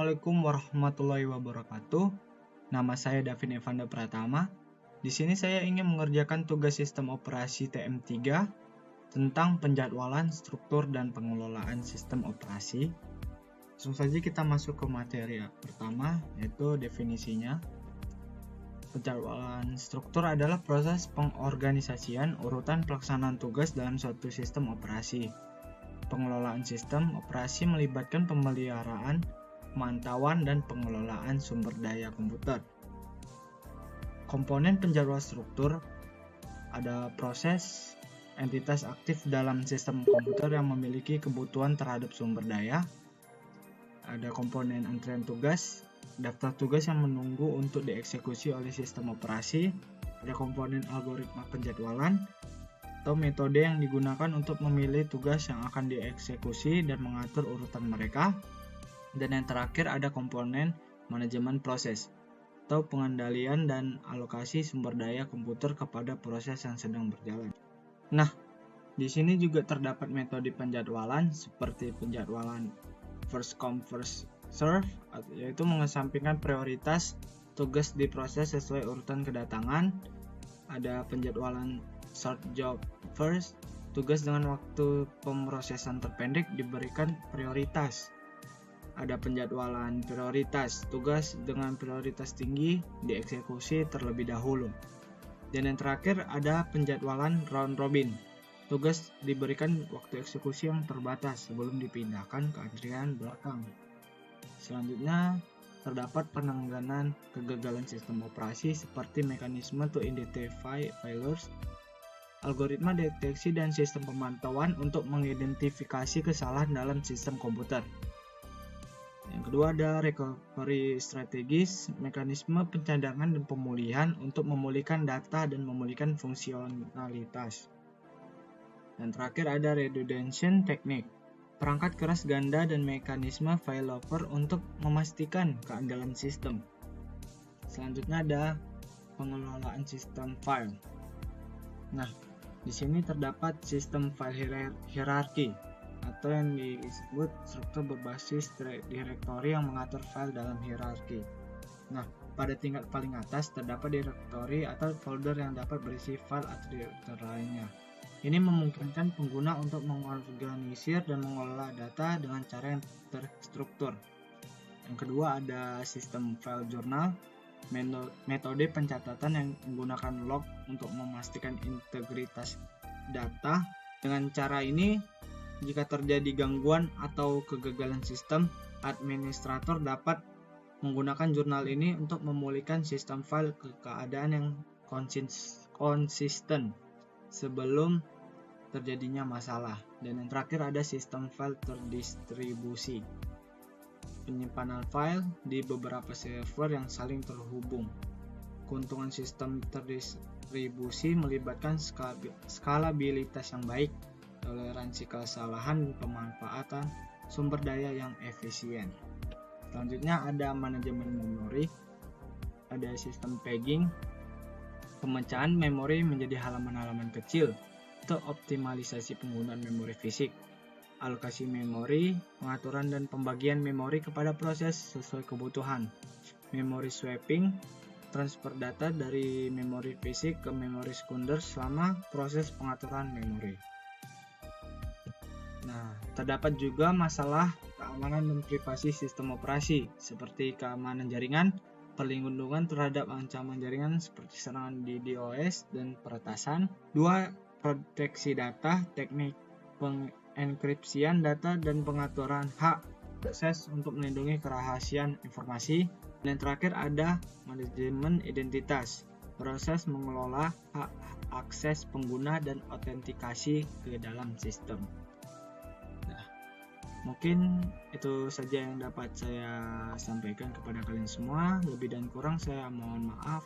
Assalamualaikum warahmatullahi wabarakatuh. Nama saya Davin Evanda Pratama. Di sini saya ingin mengerjakan tugas sistem operasi TM3 tentang penjadwalan, struktur, dan pengelolaan sistem operasi. Langsung saja kita masuk ke materi pertama, yaitu definisinya. Penjadwalan struktur adalah proses pengorganisasian urutan pelaksanaan tugas dalam suatu sistem operasi. Pengelolaan sistem operasi melibatkan pemeliharaan, pemantauan, dan pengelolaan sumber daya komputer. Komponen penjadwalan struktur ada proses, entitas aktif dalam sistem komputer yang memiliki kebutuhan terhadap sumber daya. Ada komponen antrian tugas, daftar tugas yang menunggu untuk dieksekusi oleh sistem operasi. Ada komponen algoritma penjadwalan atau metode yang digunakan untuk memilih tugas yang akan dieksekusi dan mengatur urutan mereka. Dan yang terakhir ada komponen manajemen proses atau pengendalian dan alokasi sumber daya komputer kepada proses yang sedang berjalan. Nah, di sini juga terdapat metode penjadwalan seperti penjadwalan first come first serve, yaitu mengesampingkan prioritas tugas di proses sesuai urutan kedatangan. Ada penjadwalan short job first, tugas dengan waktu pemrosesan terpendek diberikan prioritas. Ada penjadwalan prioritas, tugas dengan prioritas tinggi dieksekusi terlebih dahulu. Dan yang terakhir ada penjadwalan round robin, tugas diberikan waktu eksekusi yang terbatas sebelum dipindahkan ke antrian belakang. Selanjutnya terdapat penanganan kegagalan sistem operasi seperti mekanisme to identify failures, algoritma deteksi dan sistem pemantauan untuk mengidentifikasi kesalahan dalam sistem komputer. Yang kedua ada recovery strategis, mekanisme pencadangan dan pemulihan untuk memulihkan data dan memulihkan fungsionalitas. Dan terakhir ada redundation technique, perangkat keras ganda dan mekanisme failover untuk memastikan keandalan sistem. Selanjutnya ada pengelolaan sistem file. Nah, di sini terdapat sistem file hierarki atau yang disebut struktur berbasis direktori yang mengatur file dalam hierarki. Nah, pada tingkat paling atas terdapat direktori atau folder yang dapat berisi file atau direktori lainnya. Ini memungkinkan pengguna untuk mengorganisir dan mengelola data dengan cara yang terstruktur. Yang kedua ada sistem file journal, metode pencatatan yang menggunakan log untuk memastikan integritas data. Dengan cara ini, jika terjadi gangguan atau kegagalan sistem, administrator dapat menggunakan jurnal ini untuk memulihkan sistem file ke keadaan yang konsisten sebelum terjadinya masalah. Dan yang terakhir ada sistem file terdistribusi, penyimpanan file di beberapa server yang saling terhubung. Keuntungan sistem terdistribusi melibatkan skalabilitas yang baik, toleransi kesalahan, dan pemanfaatan sumber daya yang efisien. Selanjutnya ada manajemen memori, ada sistem pegging, pemecahan memori menjadi halaman-halaman kecil atau optimalisasi penggunaan memori fisik, alokasi memori, pengaturan dan pembagian memori kepada proses sesuai kebutuhan, memory swapping, transfer data dari memori fisik ke memori sekunder selama proses pengaturan memori. Nah, terdapat juga masalah keamanan dan privasi sistem operasi seperti keamanan jaringan, perlindungan terhadap ancaman jaringan seperti serangan DDoS dan peretasan. Dua, proteksi data, teknik pengenkripsian data dan pengaturan hak akses untuk melindungi kerahasiaan informasi. Dan yang terakhir ada manajemen identitas, proses mengelola hak akses pengguna dan autentikasi ke dalam sistem. Nah, mungkin itu saja yang dapat saya sampaikan kepada kalian semua. Lebih dan kurang saya mohon maaf.